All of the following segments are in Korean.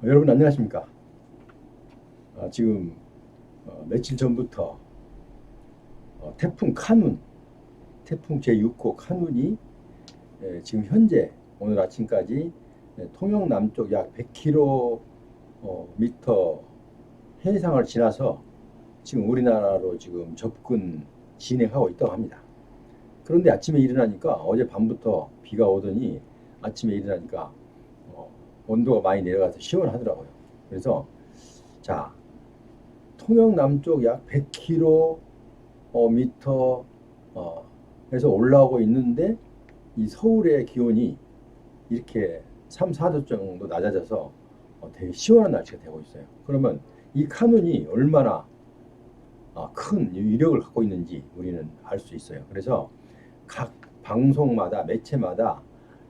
여러분 안녕하십니까? 지금 며칠 전부터 태풍 카눈, 태풍 제6호 카눈이 지금 현재 오늘 아침까지 통영 남쪽 약 100km 미터 해상을 지나서 지금 우리나라로 지금 접근 진행하고 있다고 합니다. 그런데 아침에 일어나니까 어제 밤부터 비가 오더니 아침에 일어나니까 어, 온도가 많이 내려가서 시원하더라고요. 그래서 자, 통영 남쪽 약 100km 에서 올라오고 있는데 이 서울의 기온이 이렇게 3, 4도 정도 낮아져서 되게 시원한 날씨가 되고 있어요. 그러면 이 카눈이 얼마나 큰 위력을 갖고 있는지 우리는 알 수 있어요. 그래서 각 방송마다 매체마다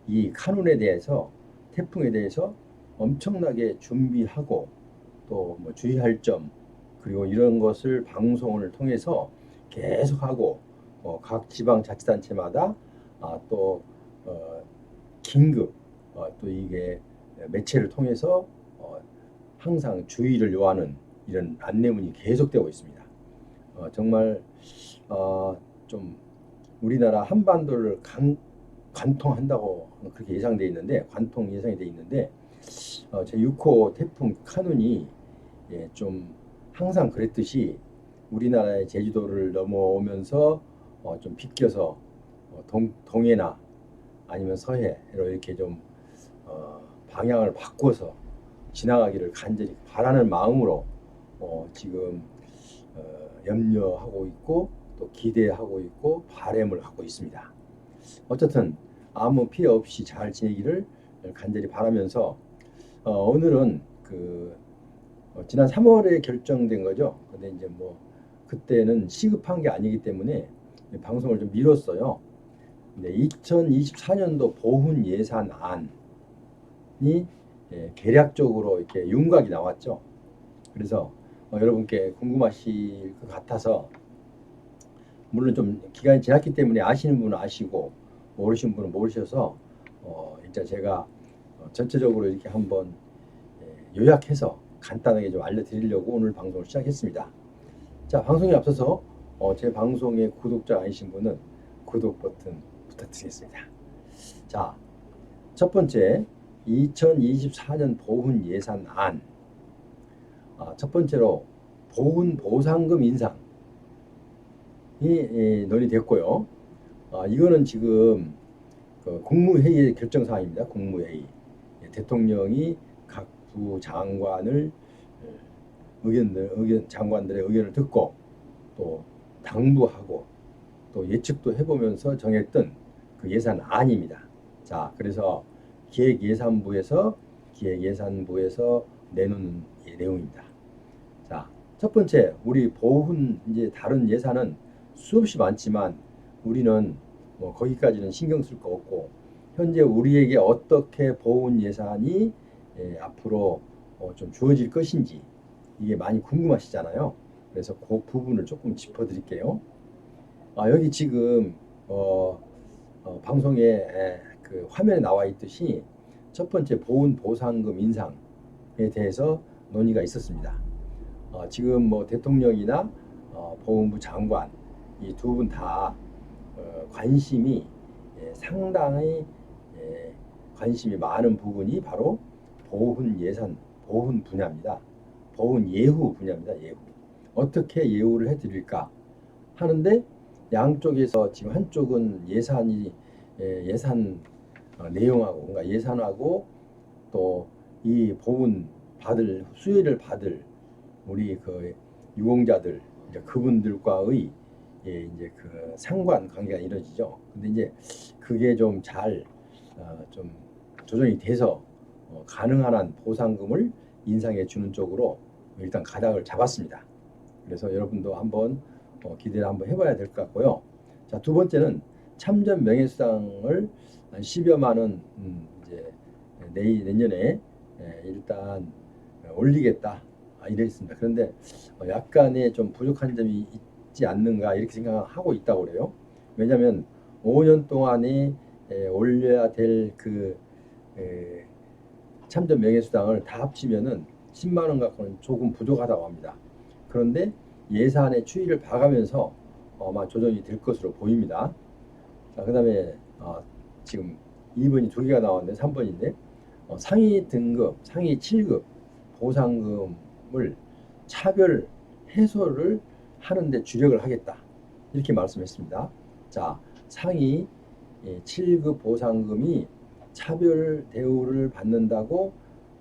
이 카눈에 대해서 태풍에 대해서 엄청나게 준비하고 또 뭐 주의할 점 그리고 이런 것을 방송을 통해서 계속하고 각 지방자치단체마다 또 긴급 또 이게 매체를 통해서 항상 주의를 요하는 이런 안내문이 계속되고 있습니다. 정말 좀 우리나라 한반도를 관통한다고 그렇게 예상돼 있는데 관통 예상이 돼 있는데 제6호 태풍 카눈이 좀 항상 그랬듯이 우리나라의 제주도를 넘어오면서 좀 비껴서 동해나 아니면 서해로 이렇게 좀 방향을 바꿔서 지나가기를 간절히 바라는 마음으로 지금 염려하고 있고 또 기대하고 있고 바람을 갖고 있습니다. 어쨌든 아무 피해 없이 잘 지내기를 간절히 바라면서 오늘은 지난 3월에 결정된 거죠. 근데 이제 뭐 그때는 시급한 게 아니기 때문에 방송을 좀 미뤘어요. 근데 2024년도 보훈 예산안이 계략적으로 이렇게 윤곽이 나왔죠. 그래서 여러분께 궁금하실 것 같아서 물론 좀 기간이 지났기 때문에 아시는 분은 아시고 모르시는 분은 모르셔서 진짜 제가 전체적으로 이렇게 한번 요약해서 간단하게 좀 알려드리려고 오늘 방송을 시작했습니다. 자, 방송에 앞서서 제 방송의 구독자 아니신 분은 구독 버튼 부탁드리겠습니다. 자, 첫 번째 2024년 보훈 예산안. 첫 번째로 보훈 보상금 인상이 논의됐고요. 이거는 지금 국무회의의 결정 사항입니다. 국무회의. 대통령이 각 부 장관을 장관들의 의견을 듣고 또 당부하고 또 예측도 해보면서 정했던 그 예산안입니다. 자, 그래서 기획예산부에서 내놓은 내용입니다. 자, 첫 번째 우리 보훈 이제 다른 예산은 수없이 많지만 우리는 뭐 거기까지는 신경 쓸 거 없고 현재 우리에게 어떻게 보훈 예산이 앞으로 좀 주어질 것인지 이게 많이 궁금하시잖아요. 그래서 그 부분을 조금 짚어드릴게요. 여기 지금 방송에 그 화면에 나와 있듯이 첫 번째 보훈 보상금 인상에 대해서 논의가 있었습니다. 지금 뭐 대통령이나 보훈부 장관 이 두 분 다 관심이 상당히 관심이 많은 부분이 바로 보훈 분야입니다. 보훈 예후 분야입니다. 예후. 어떻게 예우를 해드릴까 하는데 양쪽에서 지금 한쪽은 예산 내용하고 뭔가 예산하고 또 이 보훈 수혜를 받을 우리 그 유공자들 이제 그분들과의 이제 그 상관 관계가 이루어지죠. 근데 이제 그게 좀 잘 좀 조정이 돼서 가능한 한 보상금을 인상해 주는 쪽으로 일단 가닥을 잡았습니다. 그래서 여러분도 한번 기대를 한번 해봐야 될 것 같고요. 자, 두 번째는 참전 명예수당을 한 10여만 원 이제 내년에 일단 올리겠다 이랬습니다. 그런데 약간의 좀 부족한 점이 있지 않는가 이렇게 생각하고 있다고 그래요. 왜냐하면 5년 동안에 올려야 될 그 참전 명예수당을 다 합치면은 10만 원 갖고는 조금 부족하다고 합니다. 그런데 예산의 추이를 봐가면서 아마 조정이 될 것으로 보입니다. 자, 그다음에 지금 2번이 두 개가 나왔는데 3번인데 상위 등급, 상위 7급 보상금을 차별 해소를 하는데 주력을 하겠다. 이렇게 말씀했습니다. 자, 상위 7급 보상금이 차별 대우를 받는다고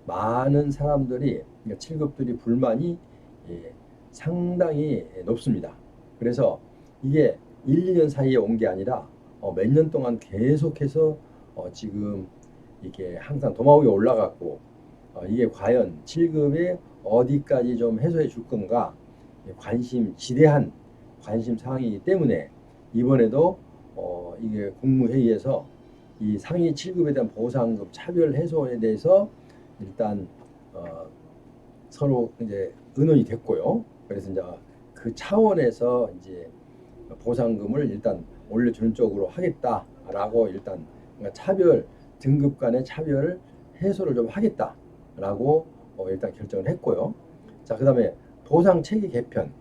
많은 사람들이, 그러니까 7급들이 불만이 상당히 높습니다. 그래서 이게 1, 2년 사이에 온 게 아니라 몇 년 동안 계속해서 지금 이게 항상 도마 위에 올라갔고 이게 과연 7급에 어디까지 좀 해소해 줄 건가 지대한 관심 사항이기 때문에 이번에도 이게 국무회의에서 이 상위 7급에 대한 보상금 차별 해소에 대해서 일단 서로 이제 의논이 됐고요. 그래서 이제 그 차원에서 이제 보상금을 일단 올려주는 쪽으로 하겠다라고 일단 그러니까 차별 등급 간의 차별 해소를 좀 하겠다라고 일단 결정을 했고요. 자, 그다음에 보상 체계 개편.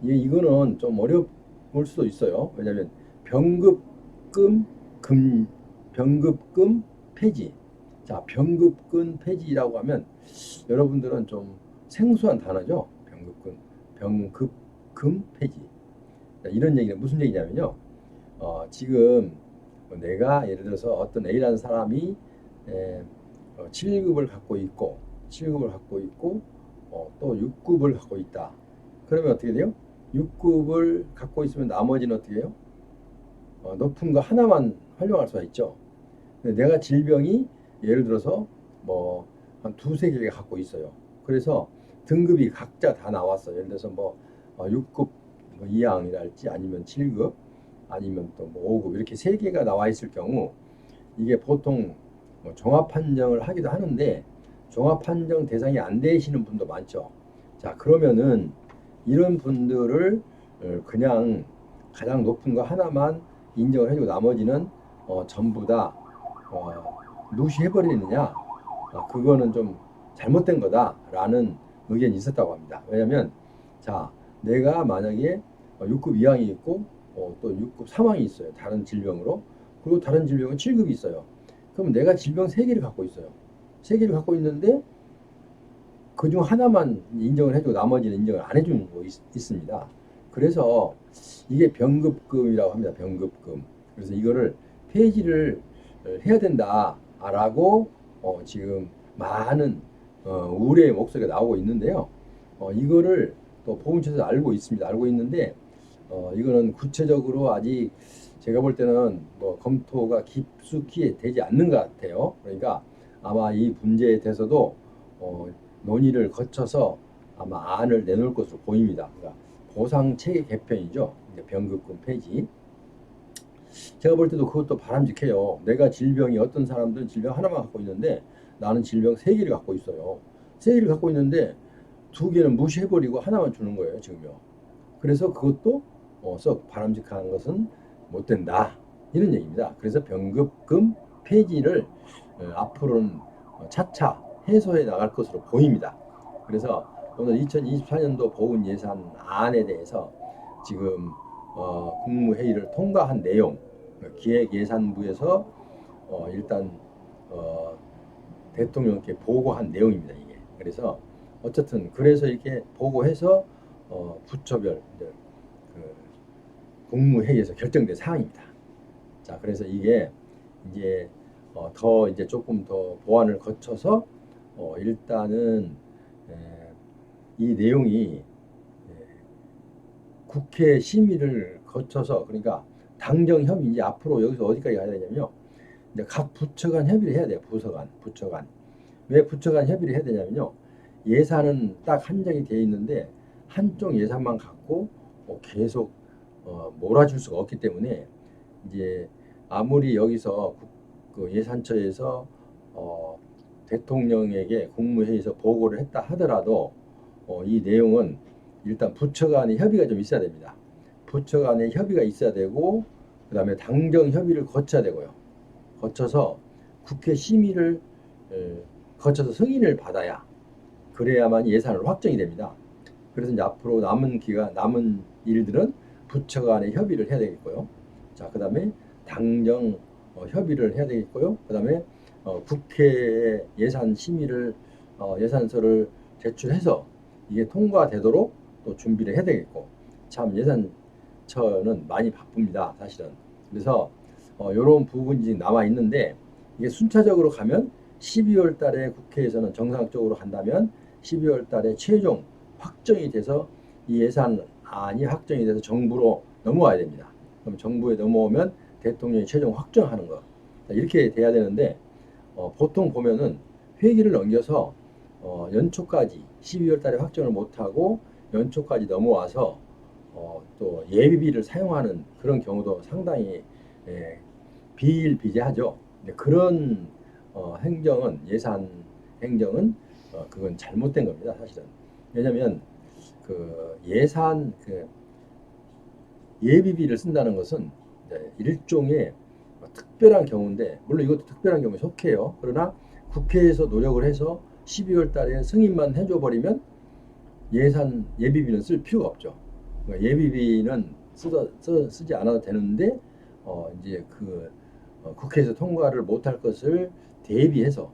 이거는 좀 어려울 수도 있어요. 왜냐하면 병급금 폐지. 자, 병급금 폐지라고 하면 여러분들은 좀 생소한 단어죠. 병급금 폐지. 자, 이런 얘기는 무슨 얘기냐면요. 지금 내가 예를 들어서 어떤 A라는 사람이 7급을 갖고 있고 또 6급을 갖고 있다. 그러면 어떻게 돼요? 6급을 갖고 있으면 나머지는 어떻게 해요? 높은 거 하나만 활용할 수가 있죠. 근데 내가 질병이 예를 들어서 뭐 한 두세 개를 갖고 있어요. 그래서 등급이 각자 다 나왔어요. 예를 들어서 뭐 6급 뭐 이항이랄지 아니면 7급 아니면 또 뭐 5급 이렇게 세 개가 나와 있을 경우 이게 보통 뭐 종합 판정을 하기도 하는데 종합 판정 대상이 안 되시는 분도 많죠. 자, 그러면은 이런 분들을 그냥 가장 높은 거 하나만 인정을 해주고 나머지는 전부 다 무시해버리느냐? 그거는 좀 잘못된 거다라는 의견이 있었다고 합니다. 왜냐하면 자, 내가 만약에 6급 이항이 있고 또 6급 3항이 있어요. 다른 질병으로. 그리고 다른 질병은 7급이 있어요. 그럼 내가 질병 3개를 갖고 있어요. 3개를 갖고 있는데 그중 하나만 인정을 해주고 나머지는 인정을 안 해주는 거 있습니다. 그래서 이게 병급금이라고 합니다. 병급금. 그래서 이거를 폐지를 해야 된다라고 지금 많은 우려의 목소리가 나오고 있는데요. 이거를 또 보훈처에서 알고 있습니다. 알고 있는데 이거는 구체적으로 아직 제가 볼 때는 뭐 검토가 깊숙이 되지 않는 것 같아요. 그러니까 아마 이 문제에 대해서도 논의를 거쳐서 아마 안을 내놓을 것으로 보입니다. 그러니까 보상체계 개편이죠. 병급금 폐지. 제가 볼 때도 그것도 바람직해요. 내가 질병이 어떤 사람들은 질병 하나만 갖고 있는데 나는 질병 3개를 갖고 있어요. 3개를 갖고 있는데 2개는 무시해버리고 하나만 주는 거예요. 지금요. 그래서 그것도 썩 바람직한 것은 못 된다. 이런 얘기입니다. 그래서 병급금 폐지를 앞으로는 차차 해소해 나갈 것으로 보입니다. 그래서 오늘 2024년도 보훈 예산안에 대해서 지금 국무회의를 통과한 내용, 기획예산부에서 일단 대통령께 보고한 내용입니다. 이게. 그래서 어쨌든 그래서 이렇게 보고해서 부처별 그 국무회의에서 결정된 사항입니다. 자, 그래서 이게 이제 더 이제 조금 더 보완을 거쳐서 일단은 이 내용이 국회 심의를 거쳐서 그러니까 당정 협의 이제 앞으로 여기서 어디까지 가야 되냐면요. 이제 각 부처 간 협의를 해야 돼요. 부처 간. 왜 부처 간 협의를 해야 되냐면요. 예산은 딱 한정이 되어 있는데 한쪽 예산만 갖고 계속 몰아줄 수가 없기 때문에 이제 아무리 여기서 그 예산처에서 대통령에게 국무회의에서 보고를 했다 하더라도 이 내용은 일단 부처 간의 협의가 좀 있어야 됩니다. 부처 간의 협의가 있어야 되고 그 다음에 당정 협의를 거쳐야 되고요. 거쳐서 국회 심의를 거쳐서 승인을 받아야 그래야만 예산을 확정이 됩니다. 그래서 이제 앞으로 남은 일들은 부처 간에 협의를 해야 되겠고요. 자, 그다음에 당정 협의를 해야 되겠고요. 그다음에 국회에 예산 심의를 예산서를 제출해서 이게 통과되도록 또 준비를 해야 되겠고, 참 예산처는 많이 바쁩니다, 사실은. 그래서 이런 부분이 남아 있는데, 이게 순차적으로 가면 12월 달에 국회에서는 정상적으로 간다면 12월 달에 최종 확정이 돼서 이 예산안이 확정이 돼서 정부로 넘어와야 됩니다. 그럼 정부에 넘어오면 대통령이 최종 확정하는 거, 이렇게 돼야 되는데, 보통 보면은 회기를 넘겨서 연초까지 12월 달에 확정을 못하고 연초까지 넘어와서 또 예비비를 사용하는 그런 경우도 상당히 비일비재하죠. 근데 그런 행정은, 예산 행정은 그건 잘못된 겁니다, 사실은. 왜냐하면 그 예산 예비비를 쓴다는 것은 일종의 특별한 경우인데, 물론 이것도 특별한 경우에 속해요. 그러나 국회에서 노력을 해서 12월 달에 승인만 해줘 버리면 예비비는 쓸 필요가 없죠. 그러니까 예비비는 쓰지 않아도 되는데 이제 국회에서 통과를 못할 것을 대비해서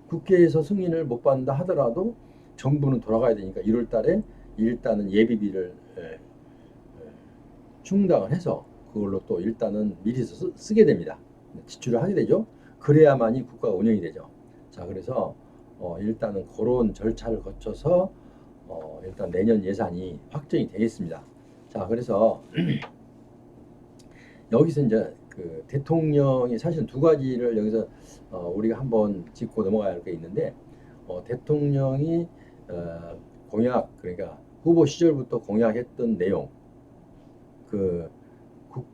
국회에서 승인을 못 받는다 하더라도 정부는 돌아가야 되니까 1월 달에 일단은 예비비를 충당을 해서 그걸로 또 일단은 미리 쓰게 됩니다. 지출을 하게 되죠. 그래야만이 국가가 운영이 되죠. 자, 그래서 일단은 그런 절차를 거쳐서 일단 내년 예산이 확정이 되겠습니다. 자, 그래서 여기서 이제 그 대통령이 사실 두 가지를 여기서 우리가 한번 짚고 넘어가야 할 게 있는데, 대통령이 공약, 그러니까 후보 시절부터 공약했던 내용, 그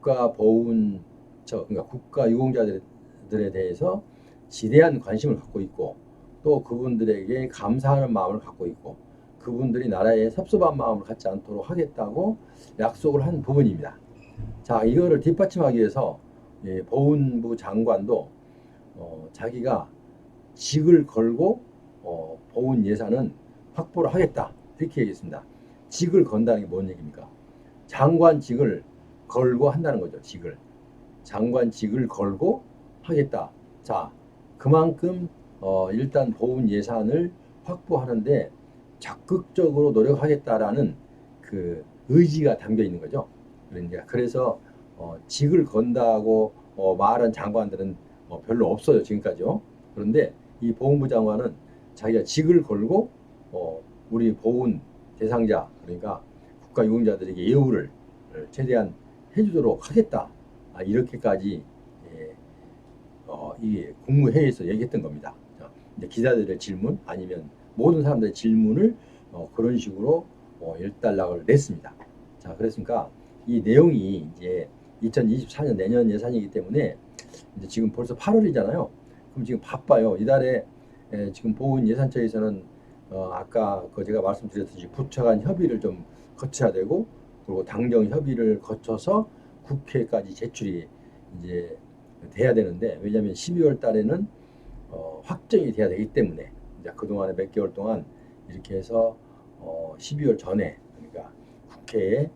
그러니까 국가 유공자들에 대해서 지대한 관심을 갖고 있고, 또 그분들에게 감사하는 마음을 갖고 있고, 그분들이 나라에 섭섭한 마음을 갖지 않도록 하겠다고 약속을 한 부분입니다. 자, 이거를 뒷받침하기 위해서 보훈부 장관도 자기가 직을 걸고 보훈 예산은 확보를 하겠다, 이렇게 얘기했습니다. 직을 건다는 게 뭔 얘기입니까? 장관직을 걸고 한다는 거죠. 장관직을 걸고 하겠다. 자, 그만큼 일단 보훈 예산을 확보하는데 적극적으로 노력하겠다라는 그 의지가 담겨 있는 거죠. 그러니까 그래서 직을 건다고 말한 장관들은 별로 없어요, 지금까지요. 그런데 이 보훈부 장관은 자기가 직을 걸고 우리 보훈 대상자, 그러니까 국가 유공자들에게 예우를 최대한 해주도록 하겠다, 이렇게까지 이 국무회의에서 얘기했던 겁니다. 이제 기자들의 질문, 아니면 모든 사람들의 질문을 그런 식으로 일단락을 냈습니다. 자, 그랬으니까 이 내용이 이제 2024년 내년 예산이기 때문에 이제 지금 벌써 8월이잖아요. 그럼 지금 바빠요. 이달에 지금 보훈 예산처에서는 아까 제가 말씀드렸듯이 부처 간 협의를 좀 거쳐야 되고, 그리고 당정 협의를 거쳐서 국회까지 제출이 이제 돼야 되는데, 왜냐하면 12월 달에는 확정이 돼야 되기 때문에 이제 그동안에 몇 개월 동안 이렇게 해서 12월 전에, 그러니까 국회에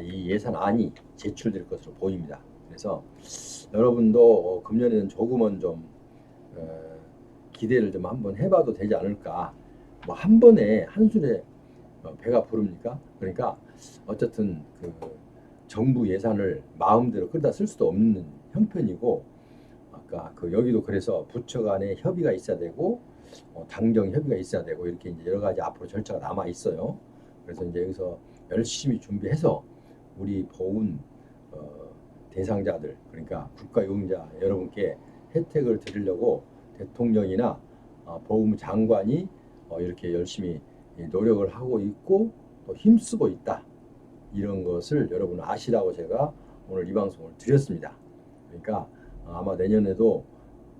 이 예산안이 제출될 것으로 보입니다. 그래서 여러분도 금년에는 조금은 좀 기대를 좀 한번 해봐도 되지 않을까. 뭐 한 번에 한술에 배가 부릅니까? 그러니까 어쨌든 그 정부 예산을 마음대로 끌다 쓸 수도 없는 형편이고, 아까 여기도 그래서 부처 간에 협의가 있어야 되고 당정 협의가 있어야 되고, 이렇게 이제 여러 가지 앞으로 절차가 남아 있어요. 그래서 이제 여기서 열심히 준비해서 우리 보훈 대상자들, 그러니까 국가 유공자 여러분께 혜택을 드리려고 대통령이나 보훈부 장관이 이렇게 열심히 노력을 하고 있고 또 힘쓰고 있다, 이런 것을 여러분 아시라고 제가 오늘 이 방송을 드렸습니다. 그러니까 아마 내년에도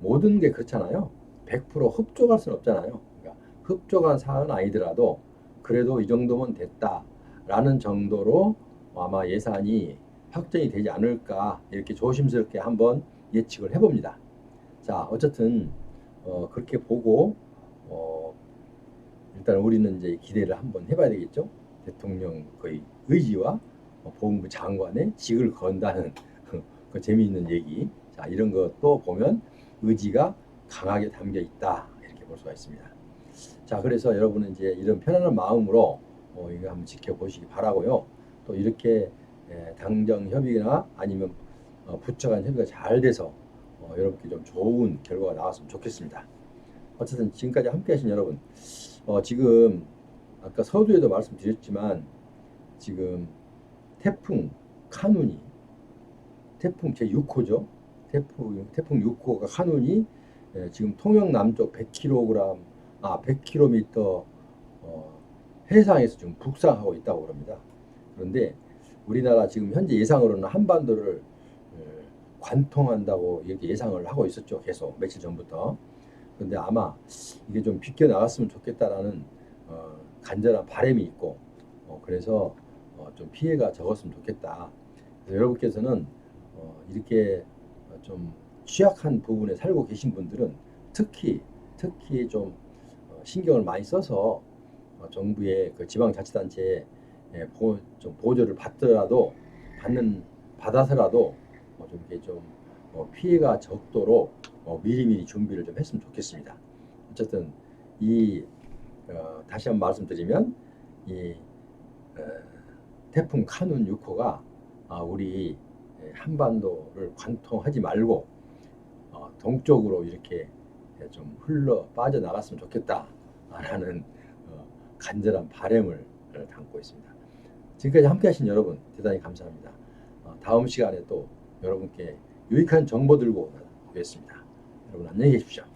모든 게 그렇잖아요. 100% 흡족할 수는 없잖아요. 그러니까 흡족한 사안은 아니더라도 그래도 이 정도면 됐다라는 정도로 아마 예산이 확정이 되지 않을까, 이렇게 조심스럽게 한번 예측을 해봅니다. 자, 어쨌든 그렇게 보고 일단 우리는 이제 기대를 한번 해봐야 되겠죠. 대통령 의 의지와 보훈부 장관의 직을 건다는 그 재미있는 얘기. 자, 이런 것도 보면 의지가 강하게 담겨 있다 이렇게 볼 수가 있습니다. 자, 그래서 여러분은 이제 이런 편안한 마음으로 이거 한번 지켜보시기 바라고요. 또 이렇게 당정 협의나 아니면 부처 간 협의가 잘 돼서 여러분께 좀 좋은 결과가 나왔으면 좋겠습니다. 어쨌든 지금까지 함께 하신 여러분, 지금 아까 서두에도 말씀드렸지만 지금 태풍 카눈이 태풍 제6호죠. 태풍 6호가 카눈이 지금 통영 남쪽 100km 해상에서 지금 북상하고 있다고 그럽니다. 그런데 우리나라 지금 현재 예상으로는 한반도를 관통한다고 이렇게 예상을 하고 있었죠. 계속 며칠 전부터. 그런데 아마 이게 좀 비껴 나갔으면 좋겠다라는 간절한 바람이 있고 그래서 좀 피해가 적었으면 좋겠다. 그래서 여러분께서는 이렇게 좀 취약한 부분에 살고 계신 분들은 특히 좀 신경을 많이 써서 정부의 그 지방자치단체에 좀 보조를 받아서라도 좀 이렇게 좀 피해가 적도록 미리미리 준비를 좀 했으면 좋겠습니다. 어쨌든 다시 한번 말씀드리면 이 태풍 카눈 6호가 우리 한반도를 관통하지 말고 동쪽으로 이렇게 좀 흘러 빠져나갔으면 좋겠다라는 간절한 바람을 담고 있습니다. 지금까지 함께 하신 여러분 대단히 감사합니다. 다음 시간에 또 여러분께 유익한 정보 들고 오겠습니다. 여러분 안녕히 계십시오.